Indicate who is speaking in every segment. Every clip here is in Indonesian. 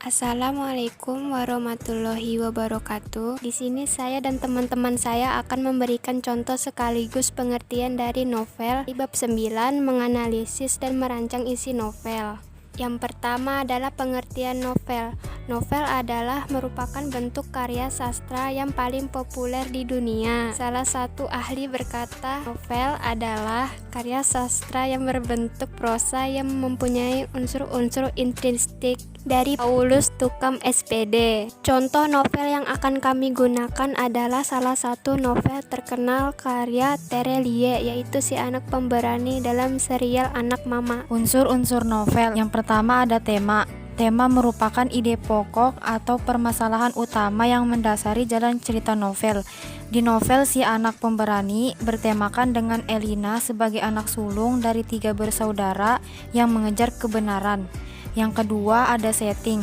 Speaker 1: Assalamualaikum warahmatullahi wabarakatuh. Di sini saya dan teman-teman saya akan memberikan contoh sekaligus pengertian dari novel di bab 9, menganalisis dan merancang isi novel. Yang pertama adalah pengertian novel. Novel adalah merupakan bentuk karya sastra yang paling populer di dunia. Salah satu ahli berkata, novel adalah karya sastra yang berbentuk prosa yang mempunyai unsur-unsur intrinsik dari Paulus Tukam SPD. Contoh novel yang akan kami gunakan adalah salah satu novel terkenal karya Terelie, yaitu Si Anak Pemberani dalam serial Anak Mama.
Speaker 2: Unsur-unsur novel. Yang pertama ada tema. Tema merupakan ide pokok atau permasalahan utama yang mendasari jalan cerita novel. Di novel Si Anak Pemberani bertemakan dengan Elina sebagai anak sulung dari 3 bersaudara yang mengejar kebenaran. Yang kedua ada setting.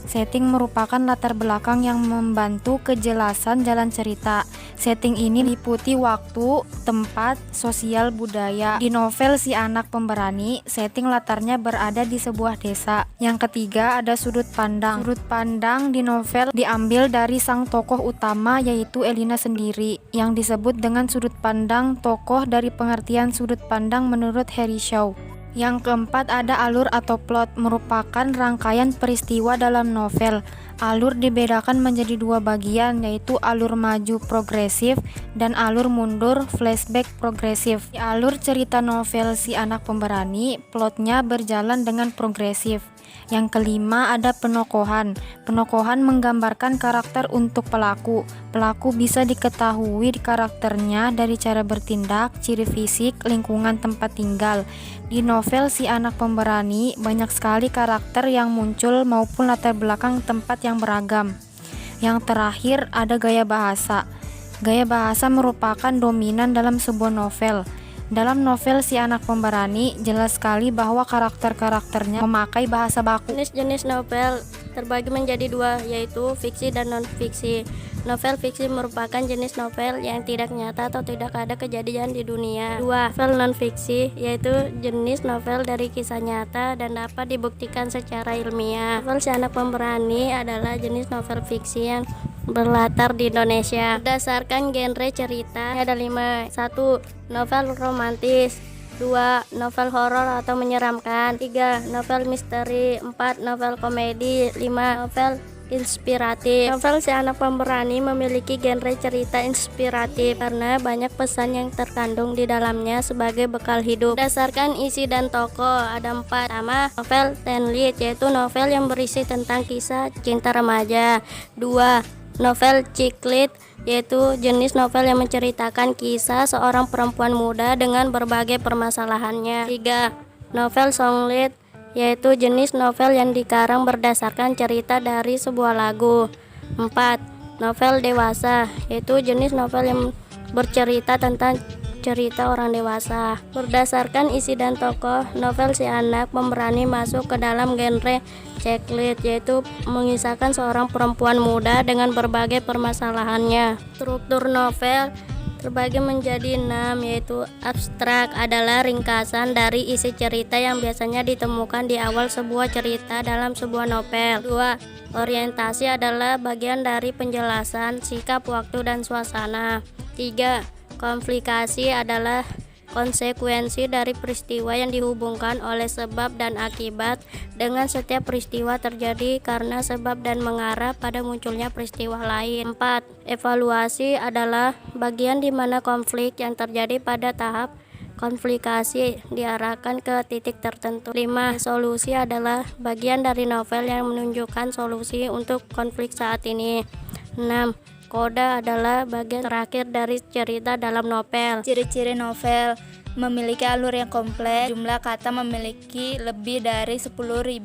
Speaker 2: Setting merupakan latar belakang yang membantu kejelasan jalan cerita. Setting ini meliputi waktu, tempat, sosial, budaya. Di novel Si Anak Pemberani, setting latarnya berada di sebuah desa. Yang ketiga ada sudut pandang. Sudut pandang di novel diambil dari sang tokoh utama, yaitu Elina sendiri, yang disebut dengan sudut pandang tokoh dari pengertian sudut pandang menurut Harry Shaw. Yang keempat ada alur atau plot, merupakan rangkaian peristiwa dalam novel. Alur dibedakan menjadi 2 bagian, yaitu alur maju progresif dan alur mundur flashback progresif. Di alur cerita novel Si Anak Pemberani, plotnya berjalan dengan progresif. Yang kelima ada penokohan. Penokohan menggambarkan karakter untuk pelaku. Pelaku bisa diketahui karakternya dari cara bertindak, ciri fisik, lingkungan tempat tinggal. Di novel Si Anak Pemberani banyak sekali karakter yang muncul maupun latar belakang tempat yang beragam. Yang terakhir ada gaya bahasa. Gaya bahasa merupakan dominan dalam sebuah novel. Dalam novel Si Anak Pemberani, jelas sekali bahwa karakter-karakternya memakai bahasa baku.
Speaker 3: Jenis-jenis novel terbagi menjadi 2, yaitu fiksi dan non-fiksi. Novel fiksi merupakan jenis novel yang tidak nyata atau tidak ada kejadian di dunia. 2. Novel non-fiksi, yaitu jenis novel dari kisah nyata dan dapat dibuktikan secara ilmiah. Novel Si Anak Pemberani adalah jenis novel fiksi yang berlatar di Indonesia. Berdasarkan genre cerita ada 5. 1. Novel romantis. 2. Novel horor atau menyeramkan. 3. Novel misteri. 4. Novel komedi. 5. Novel inspiratif. Novel Si Anak Pemberani memiliki genre cerita inspiratif karena banyak pesan yang terkandung di dalamnya sebagai bekal hidup. Berdasarkan isi dan tokoh ada 4. Pertama, novel teen lead, yaitu novel yang berisi tentang kisah cinta remaja. 2. Novel chick lit, yaitu jenis novel yang menceritakan kisah seorang perempuan muda dengan berbagai permasalahannya. 3. Novel song lead, yaitu jenis novel yang dikarang berdasarkan cerita dari sebuah lagu. 4. Novel dewasa, yaitu jenis novel yang bercerita tentang cerita orang dewasa. Berdasarkan isi dan tokoh, novel Si Anak Pemberani masuk ke dalam genre checklist, yaitu mengisahkan seorang perempuan muda dengan berbagai permasalahannya. Struktur novel terbagi menjadi 6, yaitu abstrak adalah ringkasan dari isi cerita yang biasanya ditemukan di awal sebuah cerita dalam sebuah novel. 2. Orientasi adalah bagian dari penjelasan sikap, waktu, dan suasana. 3. Komplikasi adalah konsekuensi dari peristiwa yang dihubungkan oleh sebab dan akibat, dengan setiap peristiwa terjadi karena sebab dan mengarah pada munculnya peristiwa lain. 4. Evaluasi adalah bagian di mana konflik yang terjadi pada tahap komplikasi diarahkan ke titik tertentu. 5. Solusi adalah bagian dari novel yang menunjukkan solusi untuk konflik saat ini. 6. Koda adalah bagian terakhir dari cerita dalam novel.
Speaker 4: Ciri-ciri novel: memiliki alur yang kompleks, jumlah kata memiliki lebih dari 10.000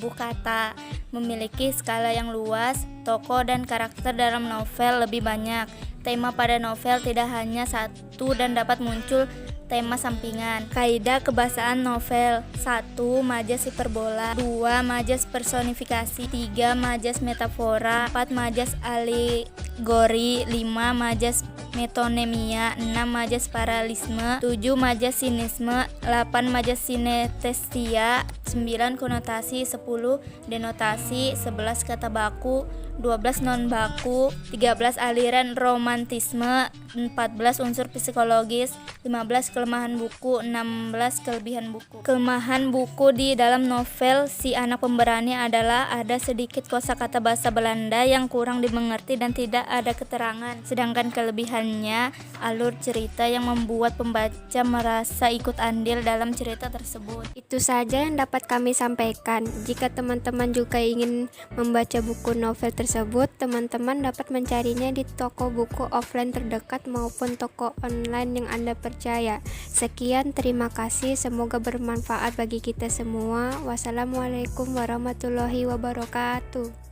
Speaker 4: kata, memiliki skala yang luas, tokoh dan karakter dalam novel lebih banyak. Tema pada novel tidak hanya satu dan dapat muncul tema sampingan. Kaidah kebahasaan novel: 1. Majas hiperbola. 2. Majas personifikasi. 3. Majas metafora. 4. Majas alegori. 5. Majas metonemia. 6. Majas paralisme. 7. Majas sinisme. 8. Majas sinestesia. 9 konotasi, 10 denotasi, 11 kata baku, 12 non baku, 13 aliran romantisme, 14 unsur psikologis, 15 kelemahan buku, 16 kelebihan buku. Kelemahan buku di dalam novel Si Anak Pemberani adalah ada sedikit kosakata bahasa Belanda yang kurang dimengerti dan tidak ada keterangan. Sedangkan kelebihannya alur cerita yang membuat pembaca merasa ikut andil dalam cerita tersebut.
Speaker 1: Itu saja yang dapat kami sampaikan. Jika teman-teman juga ingin membaca buku novel tersebut, teman-teman dapat mencarinya di toko buku offline terdekat maupun toko online yang Anda percaya. Sekian, terima kasih. Semoga bermanfaat bagi kita semua. Wassalamualaikum warahmatullahi wabarakatuh.